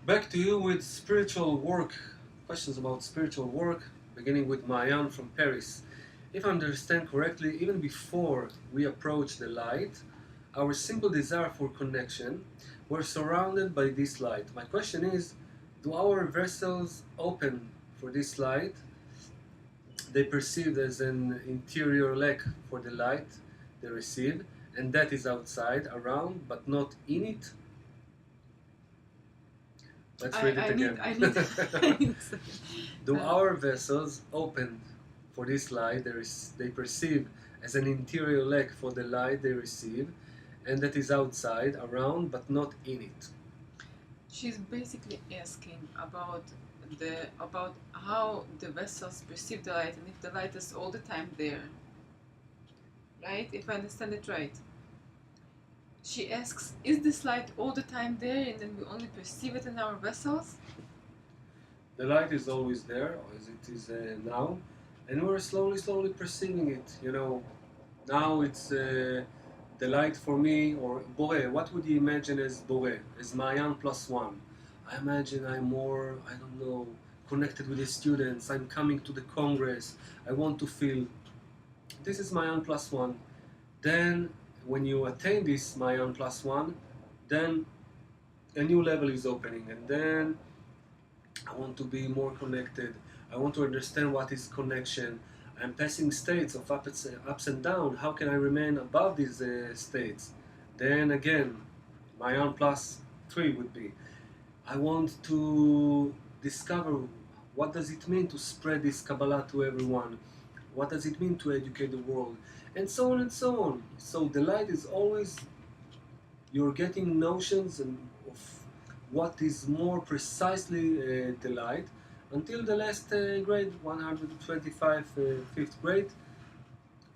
Back to you with spiritual work. Questions about spiritual work, beginning with Mayan from Paris. If I understand correctly, even before we approach the light, our simple desire for connection, we're surrounded by this light. My question is, do our vessels open for this light? They perceive as an interior lack for the light they receive, and that is outside, around, but not in it. Let's read it again. I need. I need Do our vessels open for this light they perceive as an interior lack for the light they receive, and that is outside, around, but not in it? She's basically asking about how the vessels perceive the light and if the light is all the time there. Right? If I understand it right. She asks, is this light all the time there and then we only perceive it in our vessels? The light is always there, as it is now, and we're slowly perceiving it. Now it's the light for me, or Boré. What would you imagine as Boré? As Mayan plus one? I imagine I'm more, I don't know, connected with the students. I'm coming to the Congress. I want to feel. This is Mayan plus one. Then, when you attain this Mayan plus one, then a new level is opening, and then I want to be more connected. I want to understand what is connection. I'm passing states of ups and downs. How can I remain above these states? Then again, my own plus 3 would be, I want to discover what does it mean to spread this Kabbalah to everyone. What does it mean to educate the world? And so on and so on. So the light is always, you're getting notions of what is more precisely the light, until the last grade, 125, fifth grade,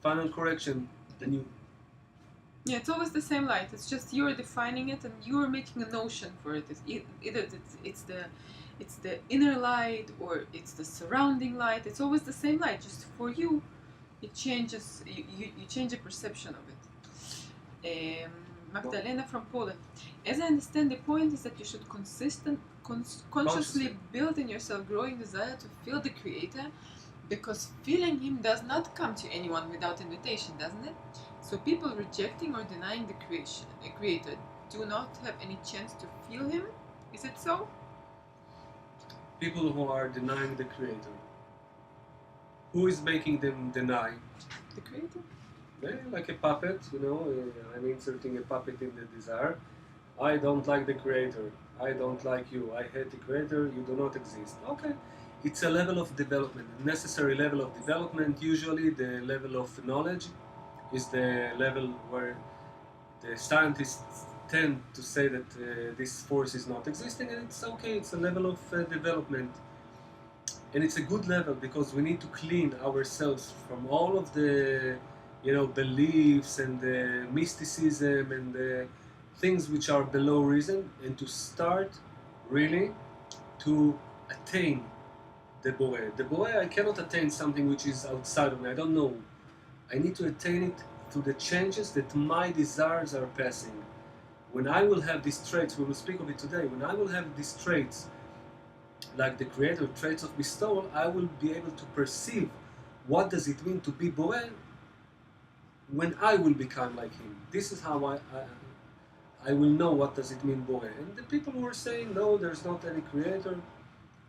final correction, the new. Yeah, it's always the same light. It's just you're defining it and you're making a notion for it. Either it's the inner light or it's the surrounding light. It's always the same light. Just for you, it changes. You change the perception of it. Magdalena from Poland. As I understand, the point is that you should consciously build in yourself growing desire to feel the Creator, because feeling Him does not come to anyone without invitation, doesn't it? So people rejecting or denying the Creator do not have any chance to feel Him? Is it so? People who are denying the Creator. Who is making them deny? The Creator? Like a puppet, I'm inserting a puppet in the desire. I don't like the Creator. I don't like you. I hate the Creator. You do not exist. Okay. It's a level of development, a necessary level of development. Usually the level of knowledge is the level where the scientists tend to say that this force is not existing, and it's okay. It's a level of development. And it's a good level because we need to clean ourselves from all of the beliefs and the mysticism and the things which are below reason, and to start really to attain the Boré. The Boré, I cannot attain something which is outside of me. I don't know. I need to attain it through the changes that my desires are passing. When I will have these traits, we will speak of it today, when I will have these traits, like the Creator traits of bestowal, I will be able to perceive what does it mean to be Boré when I will become like Him. This is how I will know what does it mean Boré. And the people who are saying, no, there's not any Creator,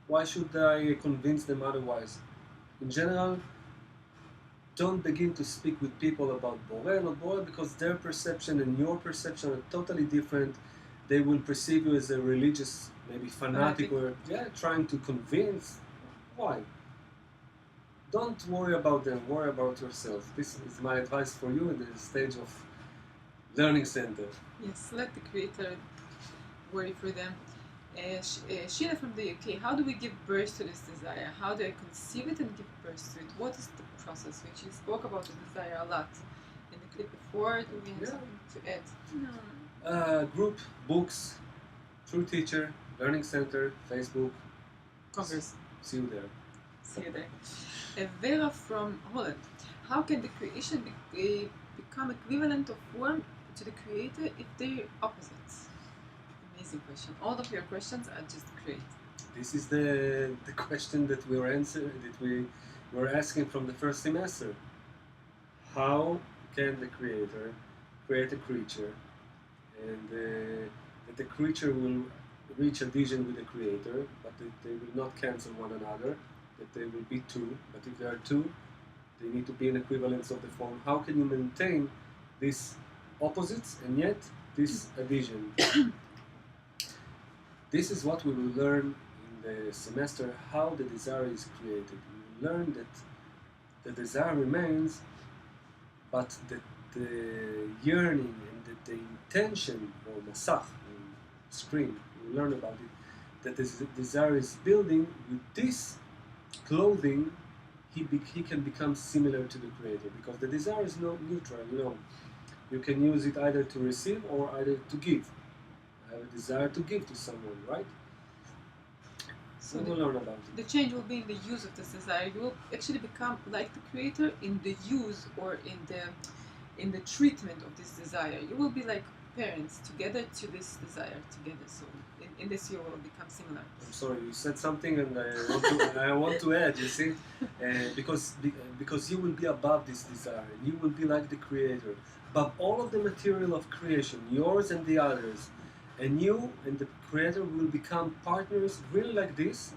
why should I convince them otherwise? In general, don't begin to speak with people about Boré or not Boré, because their perception and your perception are totally different. They will perceive you as a religious, maybe fanatic, or trying to convince. Why? Don't worry about them, worry about yourself. This is my advice for you in the stage of learning center. Yes, let the Creator worry for them. Sheila from the UK, how do we give birth to this desire? How do I conceive it and give birth to it? What is the process? Which you spoke about the desire a lot in the clip before. Do we have something to add? No. Group, books, True Teacher, Learning Center, Facebook. Congress. See you there. See you there. Vera from Holland, how can the creation become equivalent of form to the Creator if they're opposites? Amazing question. All of your questions are just great. This is the question that we were asking from the first semester. How can the creator create a creature, and that the creature will reach adhesion with the creator, but that they will not cancel one another, that they will be two, but if there are two, they need to be an equivalence of the form. How can you maintain these opposites and yet this adhesion? This is what we will learn in the semester, how the desire is created. We will learn that the desire remains, but that the yearning and that the intention, or masach, screen, we will learn about it, that the desire is building with this clothing, he can become similar to the creator, because the desire is not neutral, You can use it either to receive or either to give. I have a desire to give to someone, right? So we'll learn about it. The change will be in the use of this desire. You will actually become like the creator in the use or in the treatment of this desire. You will be like parents together to this desire together. So in this you will become similar. I'm sorry, you said something and I want to add, you see, because you will be above this desire. You will be like the creator, above all of the material of creation, yours and the others. And you and the creator will become partners really like this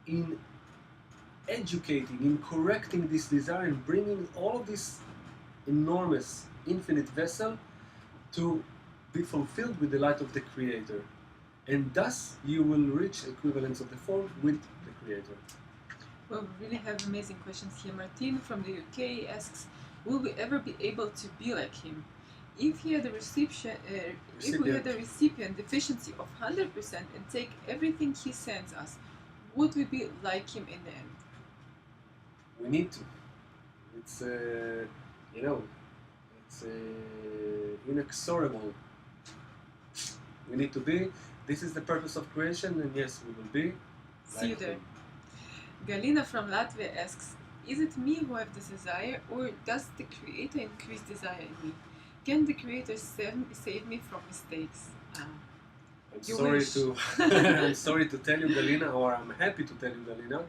in educating, in correcting this desire and bringing all of this enormous, infinite vessel to be fulfilled with the light of the creator. And thus you will reach equivalence of the form with the creator. Well, we really have amazing questions here. Martin from the UK asks, will we ever be able to be like him? If we had a recipient deficiency of 100% and take everything he sends us, would we be like him in the end? We need to. It's it's inexorable. We need to be. This is the purpose of creation, and yes, we will be. See you there. Galina from Latvia asks, is it me who have this desire, or does the creator increase desire in me? Can the creator save me from mistakes? I'm sorry to tell you, Galina, or I'm happy to tell you, Galina,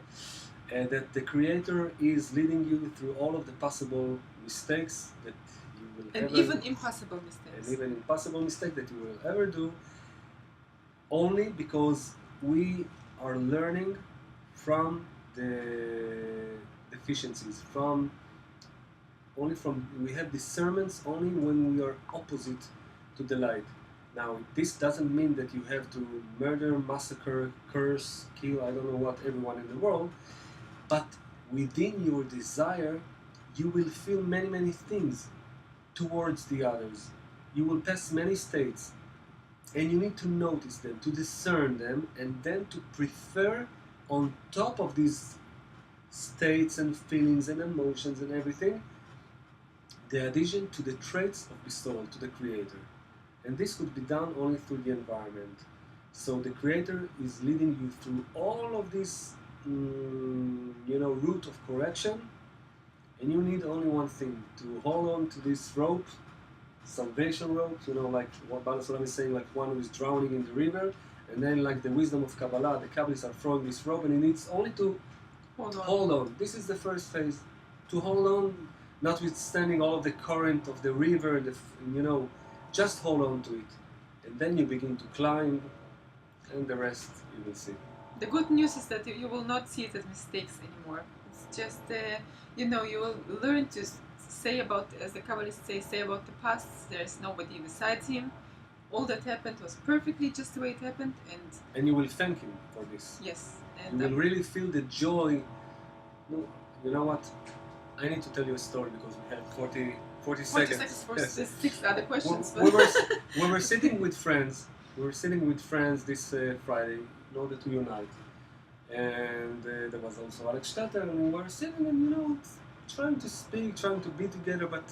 that the creator is leading you through all of the possible mistakes that you will and ever even impossible mistakes. And even impossible mistakes that you will ever do, only because we are learning from the deficiencies, we have discernments only when we are opposite to the light. Now, this doesn't mean that you have to murder, massacre, curse, kill, I don't know what, everyone in the world, but within your desire, you will feel many, many things towards the others. You will pass many states, and you need to notice them, to discern them, and then to prefer on top of these states and feelings and emotions and everything, the addition to the traits of the soul, to the creator. And this could be done only through the environment. So the creator is leading you through all of this, route of correction, and you need only one thing, to hold on to this rope, salvation rope, like what Bala Sulam is saying, like one who is drowning in the river, and then like the wisdom of Kabbalah, the Kabbalists are throwing this rope, and he needs only to hold on. This is the first phase, to hold on, notwithstanding all of the current of the river, just hold on to it. And then you begin to climb, and the rest you will see. The good news is that you will not see it as mistakes anymore. It's just, you will learn to say about, as the Kabbalists say about the past, there's nobody besides him. All that happened was perfectly just the way it happened, and you will thank him for this. Yes. And you will really feel the joy. You know what? I need to tell you a story because we have 40 seconds for 6 other questions. We were sitting with friends. This Friday in order to unite. And there was also Alex Statter, and we were sitting and, trying to speak, trying to be together, but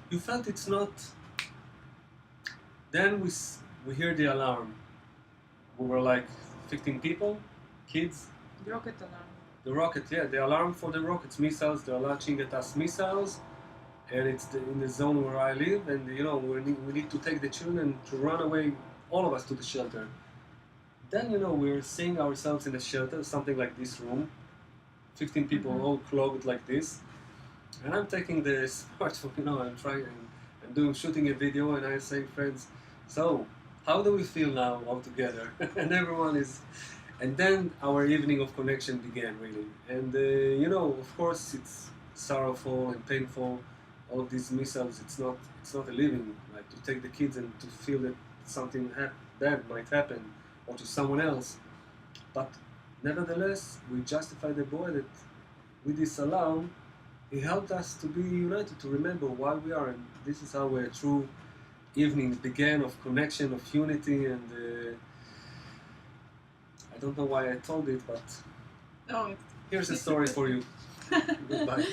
you felt it's not. Then we hear the alarm. We were like 15 people, kids. The rocket alarm. The rocket, yeah, the alarm for the rockets, missiles. They're launching at us missiles, and it's in the zone where I live. And we need to take the children to run away all of us to the shelter. Then, we're seeing ourselves in a shelter, something like this room, 15 people all clothed like this, and I'm taking the smartphone, I'm shooting a video, and I'm saying, friends, so how do we feel now all together? And everyone is, and then our evening of connection began, really. And of course, it's sorrowful and painful. All of these missiles, it's not a living. Like, to take the kids and to feel that something bad might happen, or to someone else. But nevertheless, we justify the boy that with this alarm, he helped us to be united, to remember why we are. And this is how a true evening began, of connection, of unity. And I don't know why I told it, but Oh, here's a story for you. Goodbye.